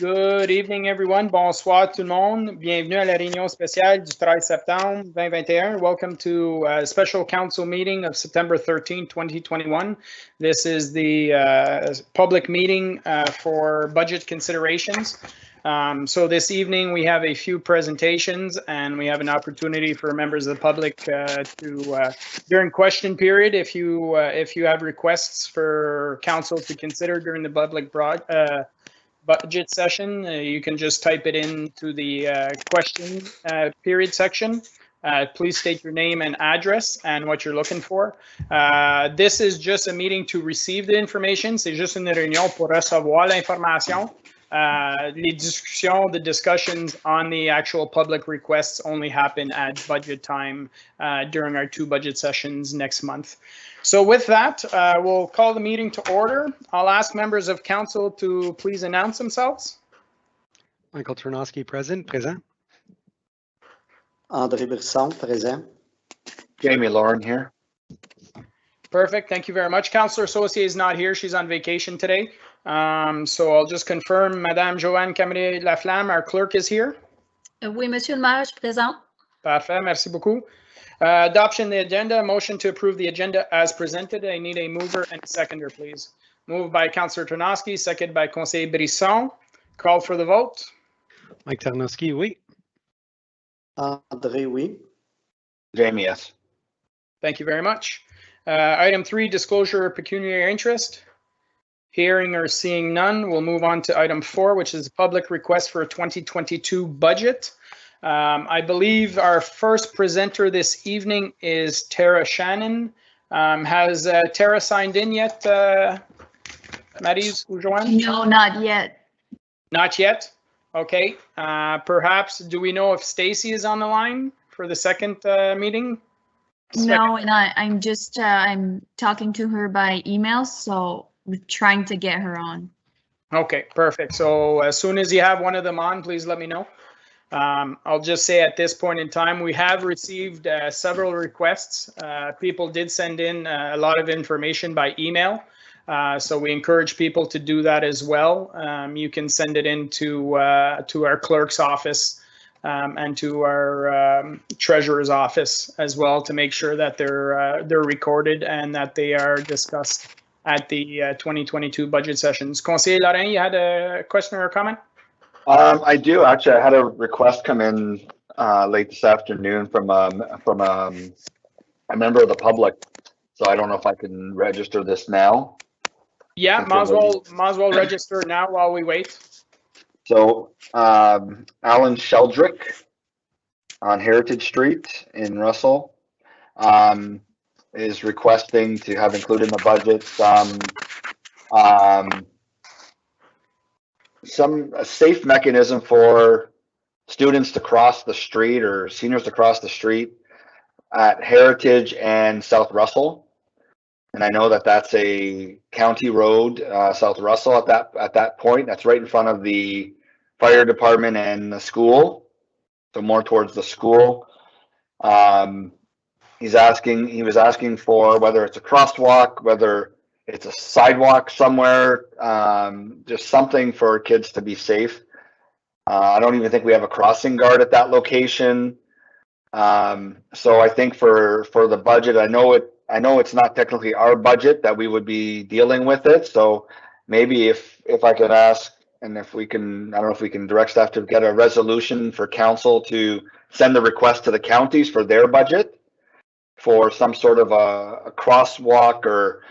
Good evening, everyone. Bonsoir tout le monde. Bienvenue à la réunion spéciale du 13 septembre 2021. Welcome to a special council meeting of September 13, 2021. This is the public meeting for budget considerations. So this evening we have a few presentations and we have an opportunity for members of the public to during question period, if you have requests for council to consider during the public budget session, you can just type it into the question period section. Please state your name and address and what you're looking for. This is just a meeting to receive the information. C'est juste une réunion pour recevoir l'information. Les discussions, the discussions on the actual public requests only happen at budget time during our 2 budget sessions next month. So with that, we'll call the meeting to order. I'll ask members of council to please announce themselves. Michael Ternosky, present. André Brisson, present. Jamie Lauren here. Perfect. Thank you very much. Councillor Saucier is not here. She's on vacation today. So I'll just confirm, Madame Joanne Camré-Laflamme, our clerk, is here. Oui, Monsieur le maire, je suis présent. Parfait. Merci beaucoup. Adoption of the agenda. Motion to approve the agenda as presented. I need a mover and a seconder, please. Moved by Councillor Ternosky, seconded by Conseiller Brisson. Call for the vote. Mike Ternosky, oui. André, oui. Jamie, yes. Thank you very much. Item 3, disclosure of pecuniary interest. Hearing or seeing none, we'll move on to item 4, which is a public request for a 2022 budget. I believe our first presenter this evening is Tara Shannon. Has Tara signed in yet, Maryse or Joanne? No, not yet. Not yet? Okay. Perhaps, do we know if Stacy is on the line for the second meeting? No, and I'm just I'm talking to her by email, so we're trying to get her on. Okay, perfect. So as soon as you have one of them on, please let me know. I'll just say at this point in time, we have received several requests. People did send in a lot of information by email. So we encourage people to do that as well. You can send it in to our clerk's office and to our treasurer's office as well to make sure that they're recorded and that they are discussed at the 2022 budget sessions. Conseiller Laurent, you had a question or a comment? I do actually. I had a request come in late this afternoon from a member of the public. So I don't know if I can register this now. Yeah, might as well register now while we wait. So Alan Sheldrick on Heritage Street in Russell is requesting to have included in the budget a safe mechanism for students to cross the street or seniors to cross the street at Heritage and South Russell. And I know that that's a county road, South Russell at that point. That's right in front of the fire department and the school. So more towards the school. He was asking for whether it's a crosswalk, whether it's a sidewalk somewhere, just something for kids to be safe. I don't even think we have a crossing guard at that location. So I think for the budget, I know it's not technically our budget that we would be dealing with it. So maybe if I could ask, and if we can, I don't know if we can direct staff to get a resolution for council to send the request to the counties for their budget for some sort of a crosswalk or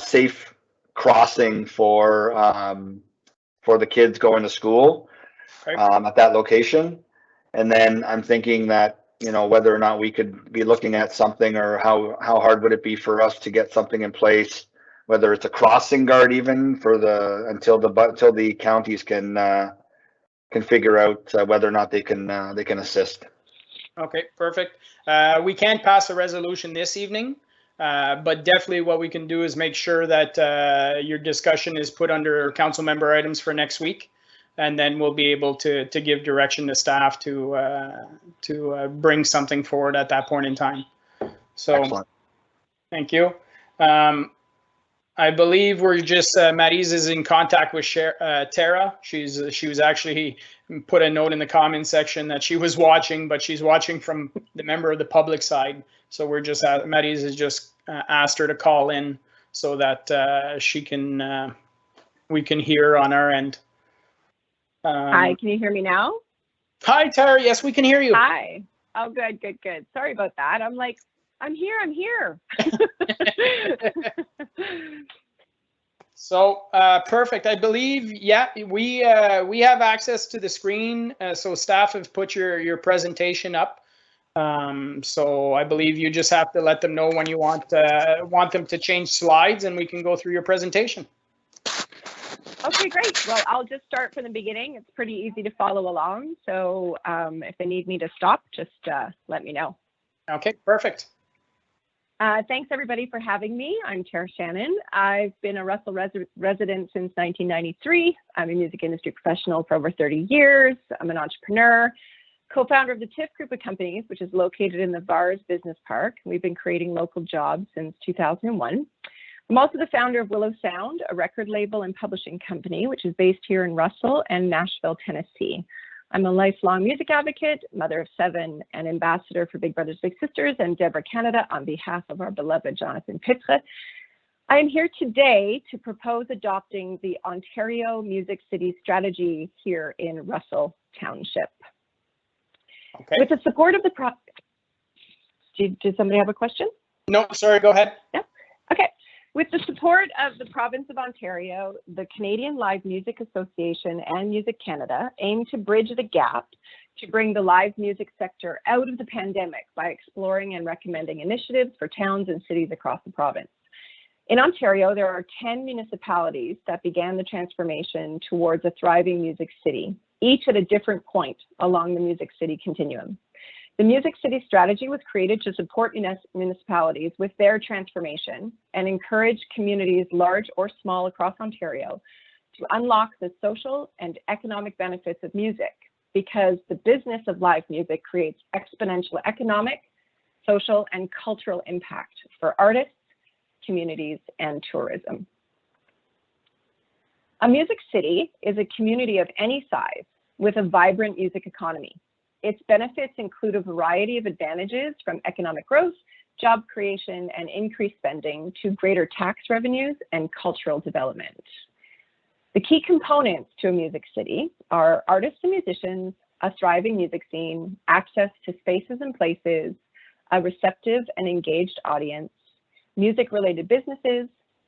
safe crossing for the kids going to school at that location. And then I'm thinking that, you know, whether or not we could be looking at something, or how hard would it be for us to get something in place, whether it's a crossing guard even for until the counties can figure out whether or not they can assist. Okay, perfect. We can't pass a resolution this evening, but definitely what we can do is make sure that your discussion is put under council member items for next week, and then we'll be able to give direction to staff to bring something forward at that point in time. So, excellent. Thank you. I believe we're just, Maryse is in contact with Tara. She was actually put a note in the comment section that she was watching, but she's watching from the member of the public side. So we're just, Maryse has just asked her to call in so that we can hear on our end. Hi, can you hear me now? Hi, Tara. Yes, we can hear you. Hi. Oh, good. Sorry about that. I'm like, I'm here. So perfect. I believe, yeah, we have access to the screen. So staff have put your presentation up. So I believe you just have to let them know when you want them to change slides, and we can go through your presentation. Okay, great. Well, I'll just start from the beginning. It's pretty easy to follow along. So if they need me to stop, just let me know. Okay, perfect. Thanks everybody for having me. I'm Tara Shannon. I've been a Russell resident since 1993. I'm a music industry professional for over 30 years. I'm an entrepreneur, co-founder of the TIFF group of companies, which is located in the VARS Business Park. We've been creating local jobs since 2001. I'm also the founder of Willow Sound, a record label and publishing company, which is based here in Russell and Nashville, Tennessee. I'm a lifelong music advocate, mother of 7, and ambassador for Big Brothers Big Sisters and Deborah Canada on behalf of our beloved Jonathan Pitre. I am here today to propose adopting the Ontario Music City strategy here in Russell Township. Okay. With the support of the did somebody have a question? No, sorry, go ahead. Yeah. Okay. With the support of the province of Ontario, the Canadian Live Music Association and Music Canada aim to bridge the gap to bring the live music sector out of the pandemic by exploring and recommending initiatives for towns and cities across the province. In Ontario, there are 10 municipalities that began the transformation towards a thriving music city, each at a different point along the music city continuum. The Music City strategy was created to support municipalities with their transformation and encourage communities, large or small, across Ontario to unlock the social and economic benefits of music, because the business of live music creates exponential economic, social, and cultural impact for artists, communities, and tourism. A music city is a community of any size with a vibrant music economy. Its benefits include a variety of advantages, from economic growth, job creation, and increased spending to greater tax revenues and cultural development. The key components to a music city are artists and musicians, a thriving music scene, access to spaces and places, a receptive and engaged audience, music-related businesses,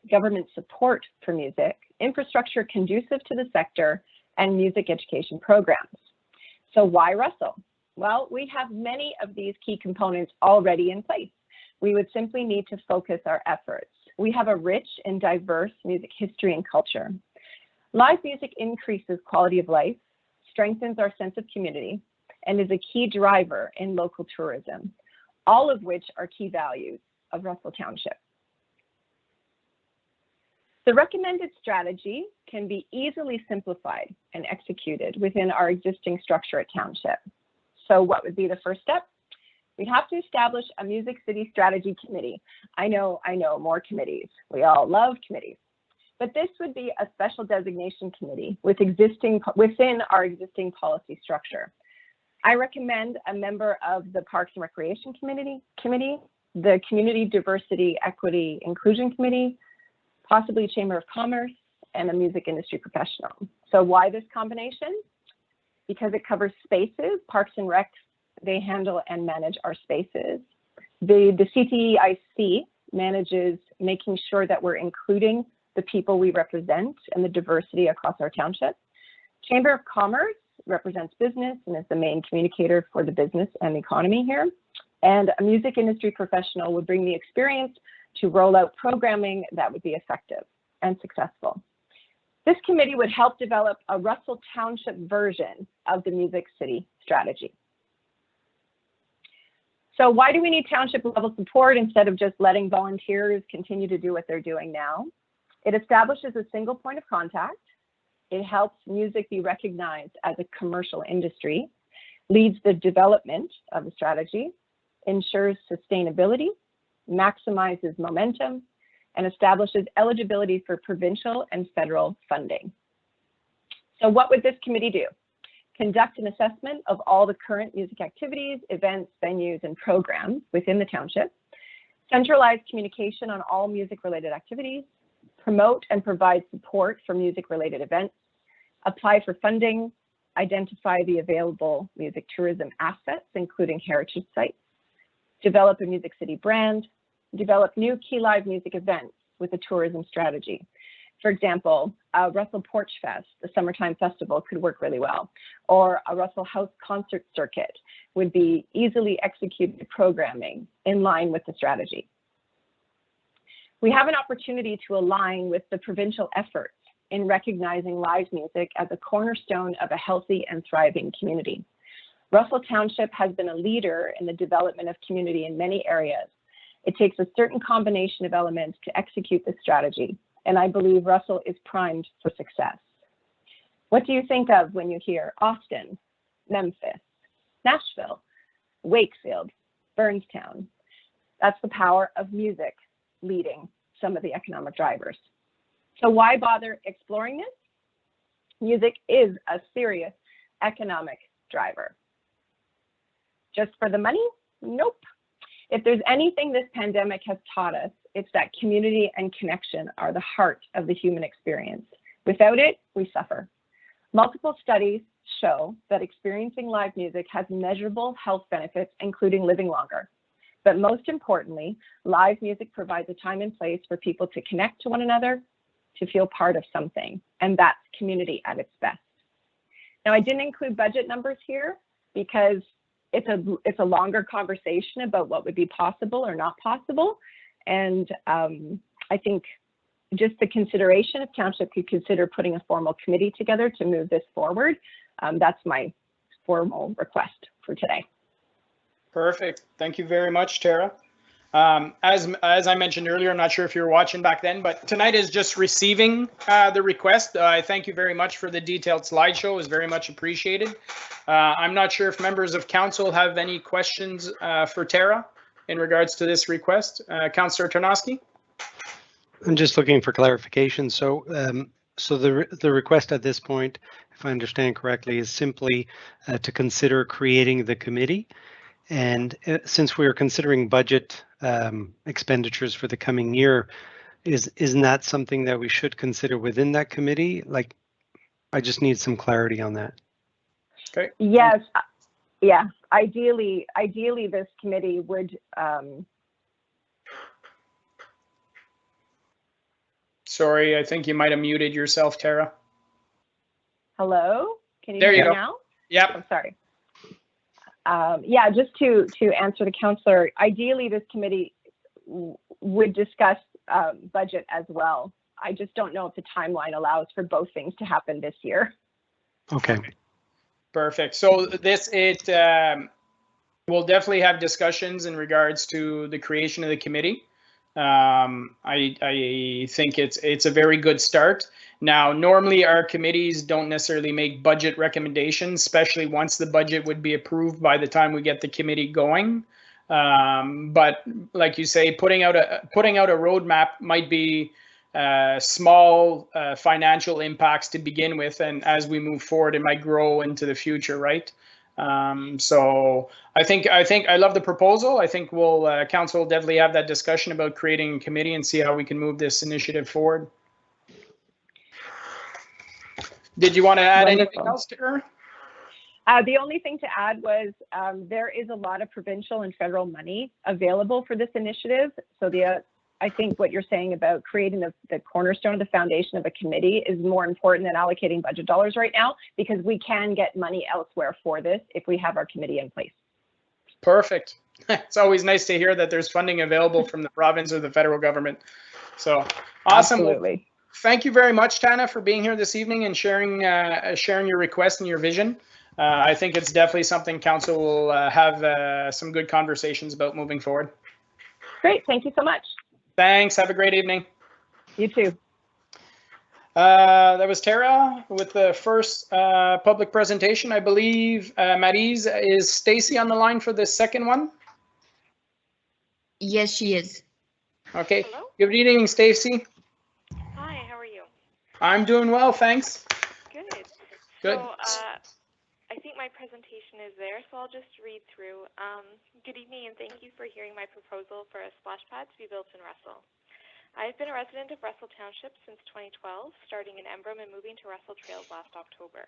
government support for music, infrastructure conducive to the sector, and music education programs. So why Russell? Well, we have many of these key components already in place. We would simply need to focus our efforts. We have a rich and diverse music history and culture. Live music increases quality of life, strengthens our sense of community, and is a key driver in local tourism, all of which are key values of Russell Township. The recommended strategy can be easily simplified and executed within our existing structure at Township. So what would be the first step? We'd have to establish a Music City Strategy Committee. I know, more committees. We all love committees. But this would be a special designation committee within our existing policy structure. I recommend a member of the Parks and Recreation Committee, the Community Diversity, Equity, Inclusion Committee, possibly Chamber of Commerce, and a music industry professional. So why this combination? Because it covers spaces. Parks and Rec, they handle and manage our spaces. The CTIC manages making sure that we're including the people we represent and the diversity across our township. Chamber of Commerce represents business and is the main communicator for the business and the economy here. And a music industry professional would bring the experience to roll out programming that would be effective and successful. This committee would help develop a Russell Township version of the Music City strategy. So why do we need township level support instead of just letting volunteers continue to do what they're doing now? It establishes a single point of contact. It helps music be recognized as a commercial industry, leads the development of the strategy, ensures sustainability, maximizes momentum, and establishes eligibility for provincial and federal funding. So what would this committee do? Conduct an assessment of all the current music activities, events, venues, and programs within the township, centralize communication on all music-related activities, promote and provide support for music-related events, apply for funding, identify the available music tourism assets, including heritage sites, develop a Music City brand, develop new key live music events with a tourism strategy. For example, Russell Porch Fest, the summertime festival, could work really well, or a Russell House concert circuit would be easily executed programming in line with the strategy. We have an opportunity to align with the provincial efforts in recognizing live music as a cornerstone of a healthy and thriving community. Russell Township has been a leader in the development of community in many areas. It takes a certain combination of elements to execute this strategy, and I believe Russell is primed for success. What do you think of when you hear Austin, Memphis, Nashville, Wakefield, Burnstown? That's the power of music leading some of the economic drivers. So why bother exploring this? Music is a serious economic driver. Just for the money? Nope. If there's anything this pandemic has taught us, it's that community and connection are the heart of the human experience. Without it, we suffer. Multiple studies show that experiencing live music has measurable health benefits, including living longer. But most importantly, live music provides a time and place for people to connect to one another, to feel part of something, and that's community at its best. Now, I didn't include budget numbers here because it's a longer conversation about what would be possible or not possible. And I think just the consideration if Township could consider putting a formal committee together to move this forward, that's my formal request for today. Perfect. Thank you very much, Tara. As I mentioned earlier, I'm not sure if you were watching back then, but tonight is just receiving the request. I thank you very much for the detailed slideshow. It was very much appreciated. I'm not sure if members of council have any questions for Tara in regards to this request. Councillor Tarnowski? I'm just looking for clarification. So the request at this point, if I understand correctly, is simply to consider creating the committee. And since we are considering budget expenditures for the coming year, isn't that something that we should consider within that committee? Like, I just need some clarity on that. Okay. Yes. Yeah. Ideally, this committee would. Sorry, I think you might have muted yourself, Tara. Hello. Can you There hear you me go. now? Yep. I'm sorry. Yeah, just to answer the councillor, ideally this committee would discuss budget as well. I just don't know if the timeline allows for both things to happen this year. Okay. Perfect. So we'll definitely have discussions in regards to the creation of the committee. I think it's a very good start. Now, normally our committees don't necessarily make budget recommendations, especially once the budget would be approved by the time we get the committee going. But like you say, putting out a roadmap might be small financial impacts to begin with, and as we move forward, it might grow into the future, right? So I love the proposal. I think council will definitely have that discussion about creating a committee and see how we can move this initiative forward. Did you want to add anything else to her? The only thing to add was there is a lot of provincial and federal money available for this initiative. So I think what you're saying about creating the cornerstone of the foundation of a committee is more important than allocating budget dollars right now, because we can get money elsewhere for this if we have our committee in place. Perfect. It's always nice to hear that there's funding available from the province or the federal government. So awesome. Absolutely. Thank you very much, Tana, for being here this evening and sharing your request and your vision. I think it's definitely something council will have some good conversations about moving forward. Great. Thank you so much. Thanks. Have a great evening. You too. That was Tara with the first public presentation. I believe, Maryse, is Stacy on the line for the second one? Yes, she is. Okay. Hello? Good evening, Stacy. Hi, how are you? I'm doing well, thanks. Good. Good. So I think my presentation is there, so I'll just read through. Good evening, and thank you for hearing my proposal for a splash pad to be built in Russell. I have been a resident of Russell Township since 2012, starting in Embrum and moving to Russell Trails last October.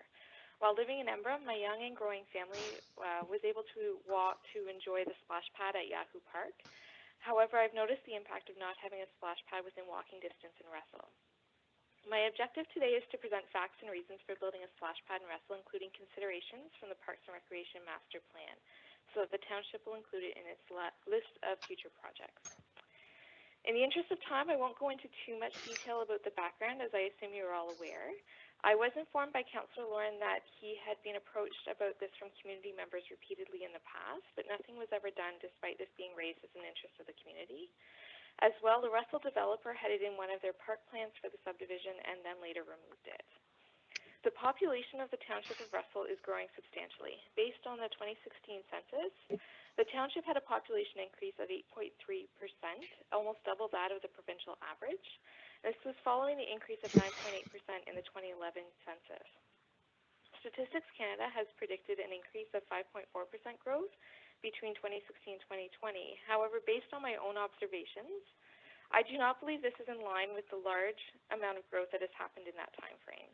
While living in Embrum, my young and growing family was able to walk to enjoy the splash pad at Yahoo Park. However, I've noticed the impact of not having a splash pad within walking distance in Russell. My objective today is to present facts and reasons for building a splash pad in Russell, including considerations from the Parks and Recreation Master Plan, so that the township will include it in its list of future projects. In the interest of time, I won't go into too much detail about the background, as I assume you're all aware. I was informed by Councillor Lauren that he had been approached about this from community members repeatedly in the past, but nothing was ever done despite this being raised as an interest of the community. As well, the Russell developer had it in one of their park plans for the subdivision and then later removed it. The population of the township of Russell is growing substantially. Based on the 2016 census, the township had a population increase of 8.3%, almost double that of the provincial average. This was following the increase of 9.8% in the 2011 census. Statistics Canada has predicted an increase of 5.4% growth between 2016 and 2020. However, based on my own observations, I do not believe this is in line with the large amount of growth that has happened in that time frame.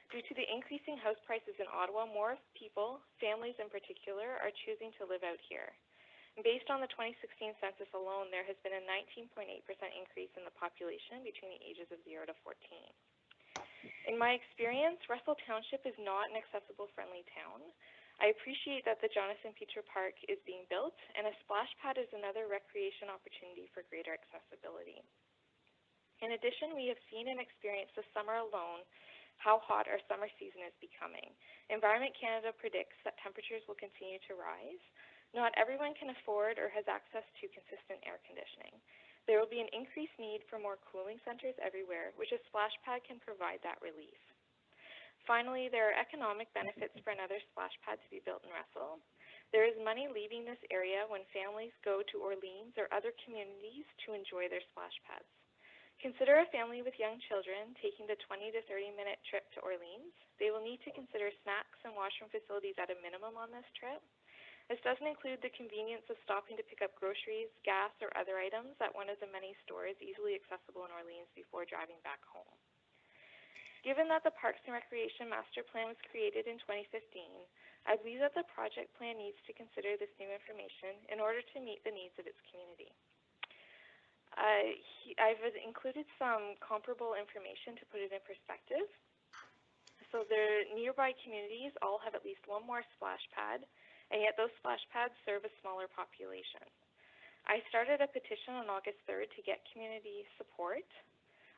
Due to the increasing house prices in Ottawa, more people, families in particular, are choosing to live out here. Based on the 2016 census alone, there has been a 19.8% increase in the population between the ages of 0 to 14. In my experience, Russell Township is not an accessible, friendly town. I appreciate that the Jonathan Peter Park is being built, and a splash pad is another recreation opportunity for greater accessibility. In addition, we have seen and experienced this summer alone how hot our summer season is becoming. Environment Canada predicts that temperatures will continue to rise. Not everyone can afford or has access to consistent air conditioning. There will be an increased need for more cooling centers everywhere, which a splash pad can provide that relief. Finally, there are economic benefits for another splash pad to be built in Russell. There is money leaving this area when families go to Orleans or other communities to enjoy their splash pads. Consider a family with young children taking the 20 to 30-minute trip to Orleans. They will need to consider snacks and washroom facilities at a minimum on this trip. This doesn't include the convenience of stopping to pick up groceries, gas, or other items at one of the many stores easily accessible in Orleans before driving back home. Given that the Parks and Recreation Master Plan was created in 2015, I believe that the project plan needs to consider this new information in order to meet the needs of its community. I've included some comparable information to put it in perspective. So the nearby communities all have at least one more splash pad, and yet those splash pads serve a smaller population. I started a petition on August 3rd to get community support.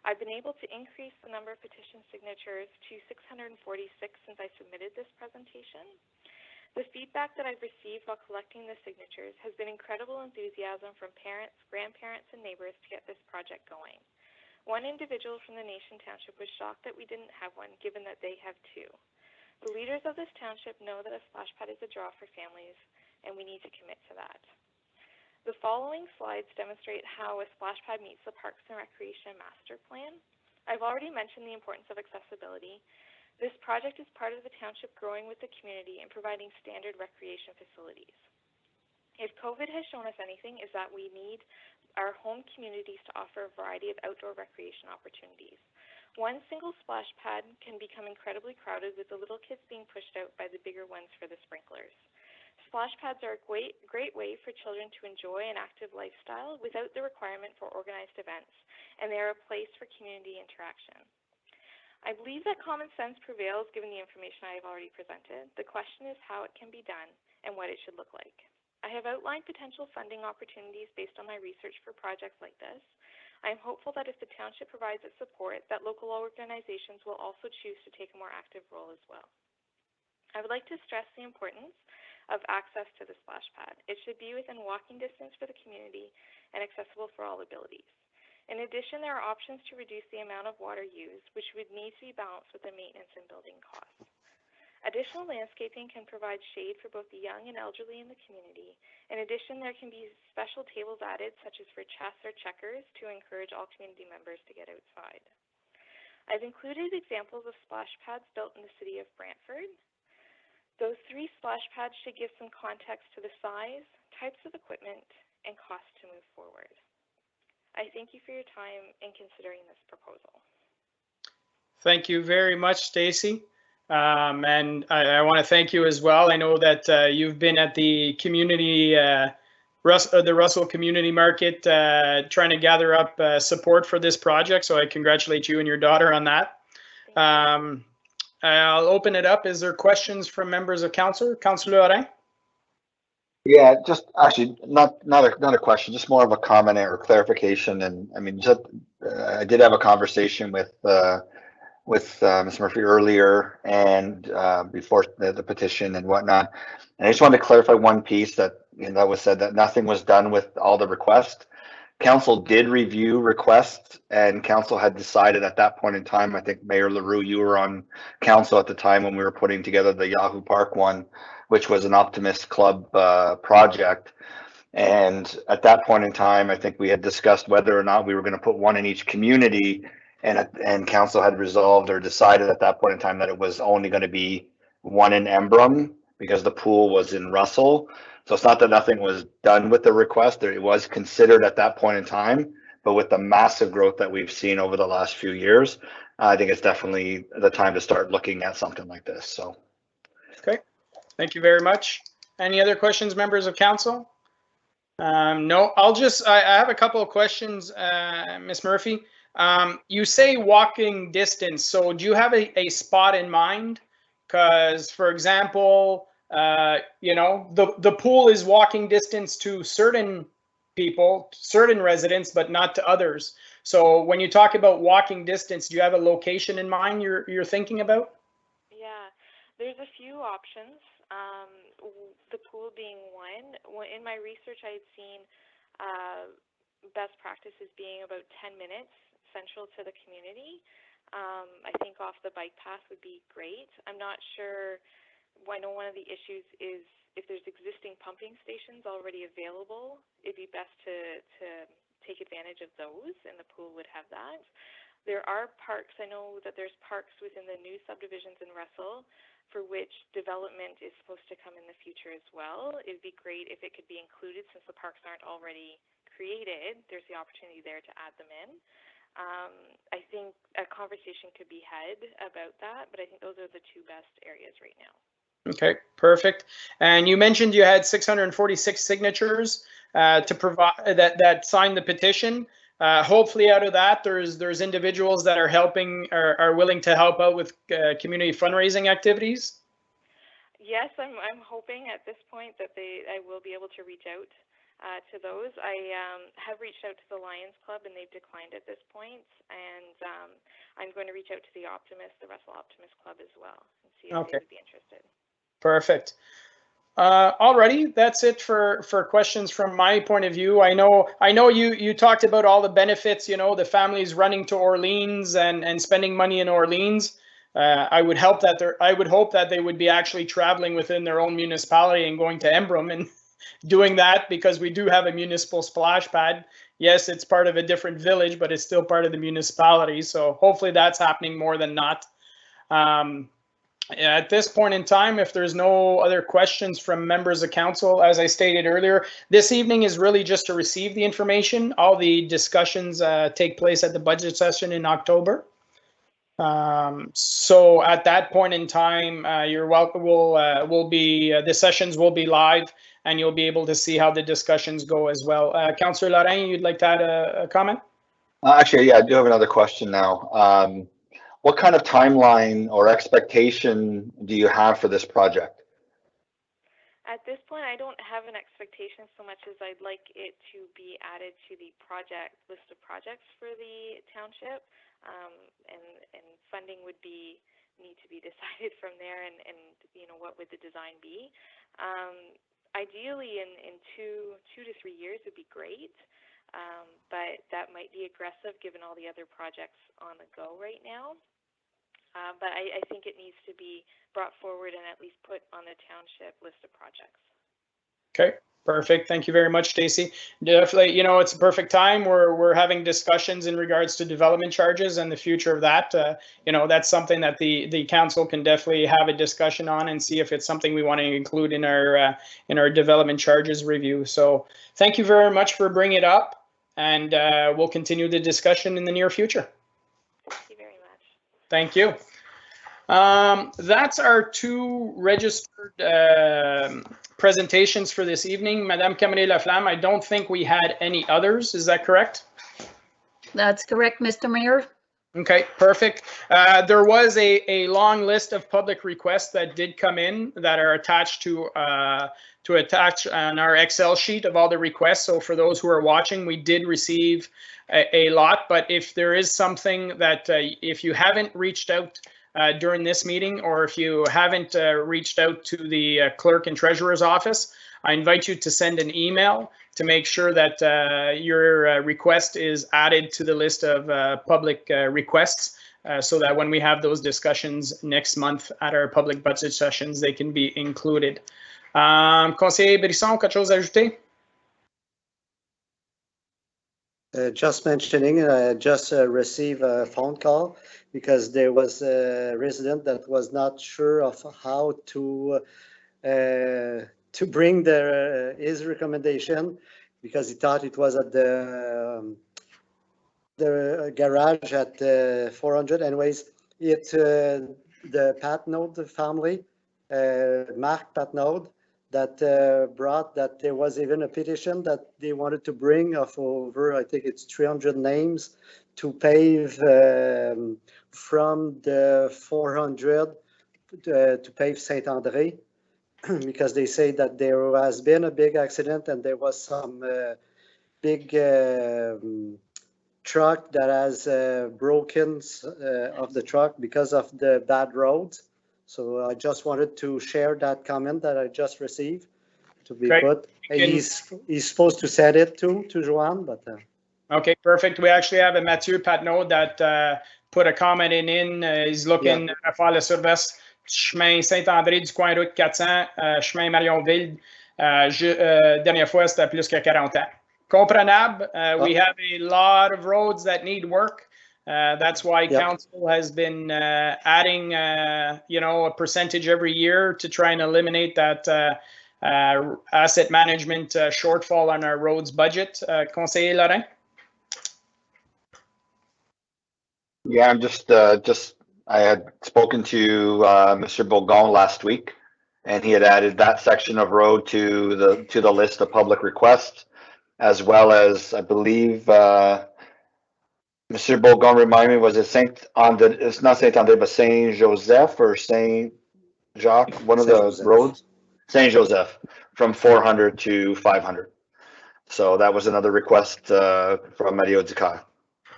I've been able to increase the number of petition signatures to 646 since I submitted this presentation. The feedback that I've received while collecting the signatures has been incredible enthusiasm from parents, grandparents, and neighbors to get this project going. One individual from the Nation Township was shocked that we didn't have one, given that they have two. The leaders of this township know that a splash pad is a draw for families, and we need to commit to that. The following slides demonstrate how a splash pad meets the Parks and Recreation Master Plan. I've already mentioned the importance of accessibility. This project is part of the township growing with the community and providing standard recreation facilities. If COVID has shown us anything, is that we need our home communities to offer a variety of outdoor recreation opportunities. One single splash pad can become incredibly crowded, with the little kids being pushed out by the bigger ones for the sprinklers. Splash pads are a great way for children to enjoy an active lifestyle without the requirement for organized events, and they are a place for community interaction. I believe that common sense prevails given the information I have already presented. The question is how it can be done and what it should look like. I have outlined potential funding opportunities based on my research for projects like this. I am hopeful that if the township provides its support, that local organizations will also choose to take a more active role as well. I would like to stress the importance of access to the splash pad. It should be within walking distance for the community and accessible for all abilities. In addition, there are options to reduce the amount of water used, which would need to be balanced with the maintenance and building costs. Additional landscaping can provide shade for both the young and elderly in the community. In addition, there can be special tables added, such as for chess or checkers, to encourage all community members to get outside. I've included examples of splash pads built in the city of Brantford. Those 3 splash pads should give some context to the size, types of equipment, and cost to move forward. I thank you for your time in considering this proposal. Thank you very much, Stacy. And I want to thank you as well. I know that you've been at the community, the Russell Community Market, trying to gather up support for this project. So I congratulate you and your daughter on that. I'll open it up. Is there questions from members of council? Councillor Lorrain? Yeah, just actually not a question, just more of a comment or clarification. And I mean, just I did have a conversation with Ms. Murphy earlier and before the petition and whatnot. And I just wanted to clarify one piece that that was said, that nothing was done with all the requests. Council did review requests, and council had decided at that point in time, I think Mayor LaRue, you were on council at the time when we were putting together the Yahoo Park one, which was an Optimist Club project. And at that point in time, I think we had discussed whether or not we were going to put one in each community, and council had resolved or decided at that point in time that it was only going to be one in Embrun because the pool was in Russell. So it's not that nothing was done with the request. It was considered at that point in time, but with the massive growth that we've seen over the last few years, I think it's definitely the time to start looking at something like this. So, okay, thank you very much. Any other questions, members of council? No, I have a couple of questions, Ms. Murphy. You say walking distance, so do you have a spot in mind? Because, for example, the pool is walking distance to certain people, certain residents, but not to others. So when you talk about walking distance, do you have a location in mind you're thinking about? Yeah, there's a few options. The pool being one. In my research, I had seen best practices being about 10 minutes central to the community. I think off the bike path would be great. I'm not sure. I know one of the issues is if there's existing pumping stations already available, it'd be best to take advantage of those, and the pool would have that. There are parks. I know that there's parks within the new subdivisions in Russell for which development is supposed to come in the future as well. It'd be great if it could be included since the parks aren't already created. There's the opportunity there to add them in. I think a conversation could be had about that, but I think those are the 2 best areas right now. Okay, perfect. And you mentioned you had 646 signatures to provide that signed the petition. Hopefully, out of that, there's individuals that are helping or are willing to help out with community fundraising activities. Yes, I'm hoping at this point that I will be able to reach out to those. I have reached out to the Lions Club and they've declined at this point, and I'm going to reach out to the Russell Optimist Club as well, and see if they would be interested. Perfect. Alrighty, that's it for questions from my point of view. I know you talked about all the benefits, the families running to Orleans and spending money in Orleans. I would hope that they would be actually traveling within their own municipality and going to Embrun and doing that, because we do have a municipal splash pad. Yes, it's part of a different village, but it's still part of the municipality. So hopefully that's happening more than not. At this point in time, if there's no other questions from members of council, as I stated earlier, this evening is really just to receive the information. All the discussions take place at the budget session in October. So at that point in time, you're welcome. The sessions will be live, and you'll be able to see how the discussions go as well. Councillor Lorrain, you'd like to add a comment? Actually, yeah, I do have another question now. What kind of timeline or expectation do you have for this project? At this point, I don't have an expectation so much as I'd like it to be added to the list of projects for the township, and funding would need to be decided from there, and what would the design be. Ideally, in 2 to 3 years would be great, but that might be aggressive given all the other projects on the go right now. but I think it needs to be brought forward and at least put on the township list of projects. Okay, perfect. Thank you very much, Stacy. Definitely, you know, it's a perfect time where we're having discussions in regards to development charges and the future of that. You know, that's something that the council can definitely have a discussion on and see if it's something we want to include in our development charges review. So thank you very much for bringing it up, and we'll continue the discussion in the near future. Thank you very much. Thank you. That's our two registered presentations for this evening. Madame Camille-Laflamme, I don't think we had any others. Is that correct? That's correct, Mr. Mayor. Okay, perfect. There was a long list of public requests that did come in that are attached to attach on our Excel sheet of all the requests. So for those who are watching, we did receive a lot, but if there is something that if you haven't reached out during this meeting, or if you haven't reached out to the clerk and treasurer's office, I invite you to send an email to make sure that your request is added to the list of public requests, so that when we have those discussions next month at our public budget sessions, they can be included. Conseiller Brisson, quelque chose à ajouter? Just mentioning, just received a phone call because there was a resident that was not sure of how to bring his recommendation, because he thought it was at the garage at 400. Anyways, the Patnaud family, Mark Patnaud, that brought that there was even a petition that they wanted to bring of over, I think it's 300 names to pave from the 400 to pave Saint-André, because they say that there has been a big accident and there was some big truck that has broken of the truck because of the bad roads. So I just wanted to share that comment that I just received to be put. He's supposed to send it to Joanne, but. Okay, perfect. We actually have a Mathieu Patnaud that put a comment in. He's looking à faire le service chemin Saint-André du coin route 400, chemin Marionville. Dernière fois, c'était plus que 40 ans. Comprenable. We have a lot of roads that need work. That's why council has been adding, you know, a percentage every year to try and eliminate that asset management shortfall on our roads budget. Conseiller Laurent? Yeah, I'm just I had spoken to Mr. Bourgon last week, and he had added that section of road to the list of public requests, as well as, I believe, Mr. Bourgon, remind me, was it Saint-André? It's not Saint-André, but Saint-Joseph or Saint-Jacques, one of the roads? Saint-Joseph, from 400 to 500. So that was another request from Mario Ducal.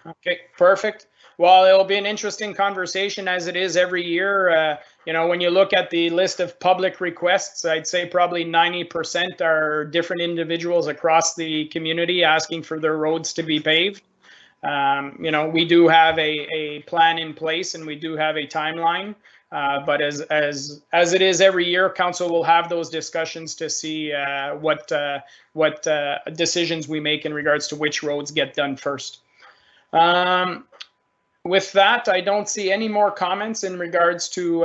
Okay, perfect. Well, it'll be an interesting conversation, as it is every year. You know, when you look at the list of public requests, I'd say probably 90% are different individuals across the community asking for their roads to be paved. You know, we do have a plan in place and we do have a timeline, but as it is every year, council will have those discussions to see what decisions we make in regards to which roads get done first. With that, I don't see any more comments in regards to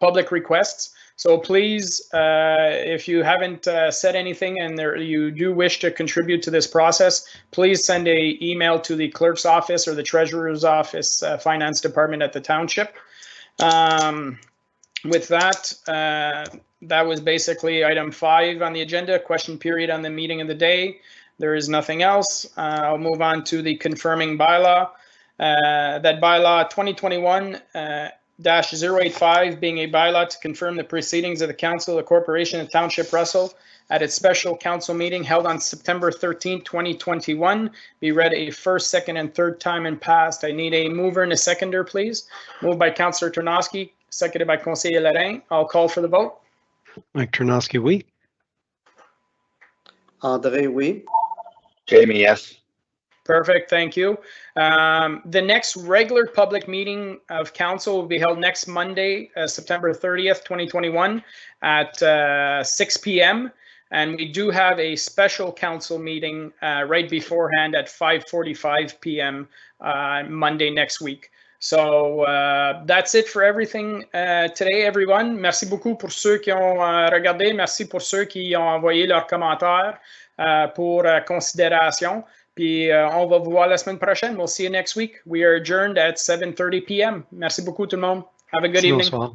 public requests. So please, if you haven't said anything and you do wish to contribute to this process, please send an email to the clerk's office or the treasurer's office, finance department at the township. With that, that was basically item 5 on the agenda, question period on the meeting of the day. There is nothing else. I'll move on to the confirming bylaw. That bylaw 2021-085 being a bylaw to confirm the proceedings of the Council of the Corporation of Township Russell at its special council meeting held on September 13, 2021, be read a first, second, and third time and passed. I need a mover and a seconder, please. Moved by Councillor Tarnowski, seconded by Conseiller Lorrain. I'll call for the vote. Mike Tarnowski, oui. André, oui. Jamie, yes. Perfect, thank you. The next regular public meeting of council will be held next Monday, September 30th, 2021 at 6 p.m. And we do have a special council meeting right beforehand at 5:45 p.m. Monday next week. So that's it for everything today, everyone. Merci beaucoup pour ceux qui ont regardé. Merci pour ceux qui ont envoyé leurs commentaires pour considération. Puis on va vous voir la semaine prochaine. We'll see you next week. We are adjourned at 7:30 p.m. Merci beaucoup tout le monde. Have a good evening. Bonsoir.